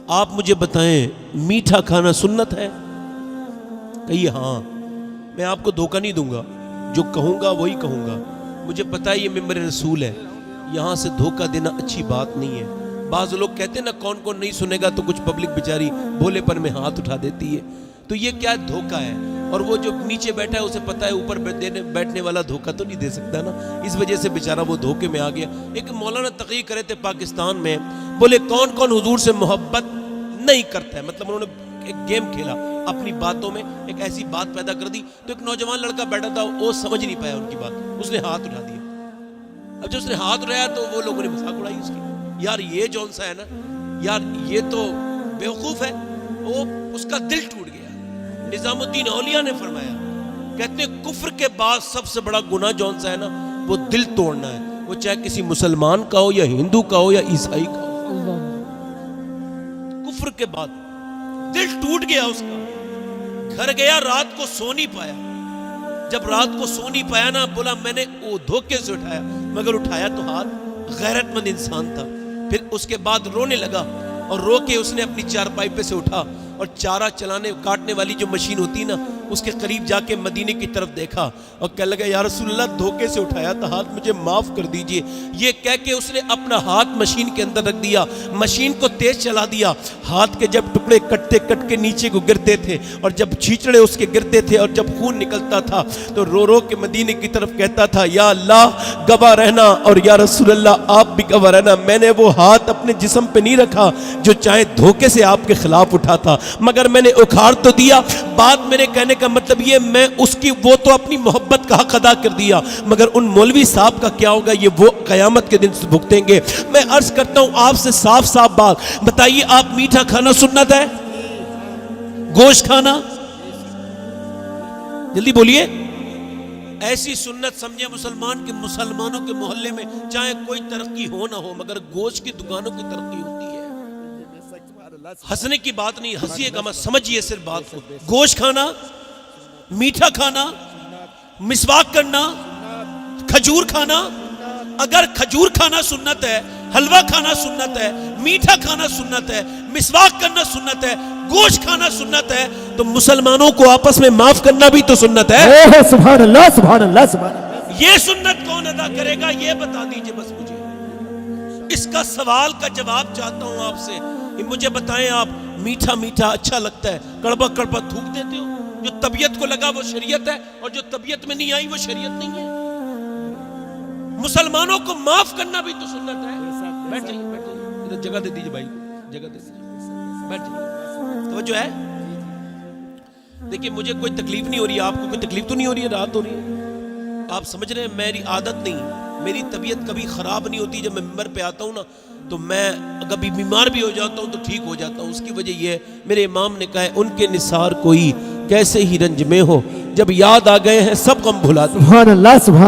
آپ مجھے بتائیں میٹھا کھانا سنت ہے؟ کہیے ہاں۔ میں آپ کو دھوکہ نہیں دوں گا، جو کہوں گا وہی کہوں گا۔ مجھے پتہ ہے یہ ممبر رسول ہے، یہاں سے دھوکہ دینا اچھی بات نہیں ہے۔ بعض لوگ کہتے ہیں نا کون کون نہیں سنے گا، تو کچھ پبلک بیچاری بھولے پن میں ہاتھ اٹھا دیتی ہے، تو یہ کیا دھوکہ ہے؟ اور وہ جو نیچے بیٹھا ہے اسے پتہ ہے اوپر بیٹھنے والا دھوکہ تو نہیں دے سکتا نا، اس وجہ سے بیچارہ وہ دھوکے میں آ گیا۔ ایک مولانا تقریر کرے تھے پاکستان میں، بولے کون کون حضور سے محبت نہیں کرتا ہے، مطلب انہوں نے ایک گیم کھیلا اپنی باتوں میں، ایک ایسی بات پیدا کر دی، تو ایک نوجوان لڑکا بیٹھا تھا، وہ سمجھ نہیں پایا ان کی بات، اس نے ہاتھ اٹھا دیا۔ اب جب اس نے ہاتھ اٹھایا تو وہ لوگوں نے مذاق اڑائی اس کی، یار یہ جون سا ہے نا، یار یہ تو بیوقوف ہے۔ وہ اس کا دل ٹوٹ گیا۔ نظام الدین اولیاء نے فرمایا، کہتے ہیں کفر کے بعد سب سے بڑا گناہ جون سا ہے نا، وہ دل توڑنا ہے، وہ چاہے کسی مسلمان کا ہو یا ہندو کا ہو یا عیسائی کا ہو۔ کفر کے بعد دل ٹوٹ گیا اس کا، گھر گیا، رات کو سو نہیں پایا۔ جب رات کو سو نہیں پایا نا، بولا میں نے وہ دھوکے سے اٹھایا، مگر اٹھایا تو ہاتھ غیرت مند انسان تھا۔ پھر اس کے بعد رونے لگا، اور رو کے اس نے اپنی چارپائی پہ سے اٹھا اور چارہ چلانے کاٹنے والی جو مشین ہوتی نا، اس کے قریب جا کے مدینے کی طرف دیکھا اور کہنے لگا یا رسول اللہ دھوکے سے اٹھایا تھا ہاتھ، مجھے معاف کر دیجئے۔ یہ کہہ کے اس نے اپنا ہاتھ مشین کے اندر رکھ دیا، مشین کو تیز چلا دیا۔ ہاتھ کے جب ٹکڑے کٹتے کٹ کے نیچے کو گرتے تھے، اور جب چھیچڑے اس کے گرتے تھے، اور جب خون نکلتا تھا، تو رو رو کے مدینے کی طرف کہتا تھا یا اللہ گواہ رہنا، اور یا رسول اللہ آپ بھی گواہ رہنا، میں نے وہ ہاتھ اپنے جسم پہ نہیں رکھا جو چاہے دھوکے سے آپ کے خلاف اٹھا تھا، مگر میں نے اکھاڑ تو دیا۔ بات میرے کہنے کا مطلب یہ، میں اس کی وہ تو اپنی محبت کا حق ادا کر دیا، مگر ان مولوی صاحب کا کیا ہوگا، یہ وہ قیامت کے دن سے بھگتیں گے۔ میں عرض کرتا ہوں آپ سے صاف صاف بات بتائیے، آپ میٹھا کھانا سنت ہے؟ گوشت کھانا؟ جلدی بولیے۔ ایسی سنت سمجھے مسلمان کے، مسلمانوں کے محلے میں چاہے کوئی ترقی ہو نہ ہو، مگر گوشت کی دکانوں کی ترقی ہوتی ہے۔ ہنسنے کی بات نہیں، ہنسیے گا مت، سمجھیے صرف بات کو۔ گوشت کھانا، میٹھا کھانا، مسواک کرنا، کھجور کھانا، اگر کھجور کھانا سنت ہے، حلوہ کھانا سنت ہے، میٹھا کھانا سنت ہے، مسواک کرنا سنت ہے، گوشت کھانا سنت ہے، تو مسلمانوں کو آپس میں معاف کرنا بھی تو سنت ہے۔ سبحان اللہ سبحان اللہ سبحان اللہ۔ یہ سنت کون ادا کرے گا، یہ بتا دیجئے بس مجھے۔ اس کا سوال کا جواب چاہتا ہوں آپ سے، مجھے بتائیں آپ میٹھا میٹھا اچھا لگتا ہے، کڑوا کڑوا تھوک دیتے ہو؟ جو طبیعت کو لگا وہ شریعت ہے، اور جو طبیعت میں نہیں آئی وہ شریعت نہیں ہے۔ مسلمانوں کو معاف کرنا بھی تو سنت ہے۔ بیٹھ جائیے، بیٹھ جائیے، جگہ دے دیجئے بھائی، جگہ دے دیجئے، بیٹھ جائیے۔ توجہ ہے؟ دیکھیں مجھے کوئی تکلیف نہیں ہو رہی، آپ کو کوئی تکلیف تو نہیں ہو رہی ہے، رات ہو رہی ہے؟ آپ سمجھ رہے ہیں میری عادت نہیں، میری طبیعت کبھی خراب نہیں ہوتی، جب میں ممبر پہ آتا ہوں نا تو میں کبھی بیمار بھی ہو جاتا ہوں تو ٹھیک ہو جاتا ہوں۔ اس کی وجہ یہ ہے، میرے امام نے کہا ہے ان کے نثار کوئی کیسے ہی رنج میں ہو، جب یاد آ گئے ہیں سب غم بھلا دو۔ سبحان اللہ سبحان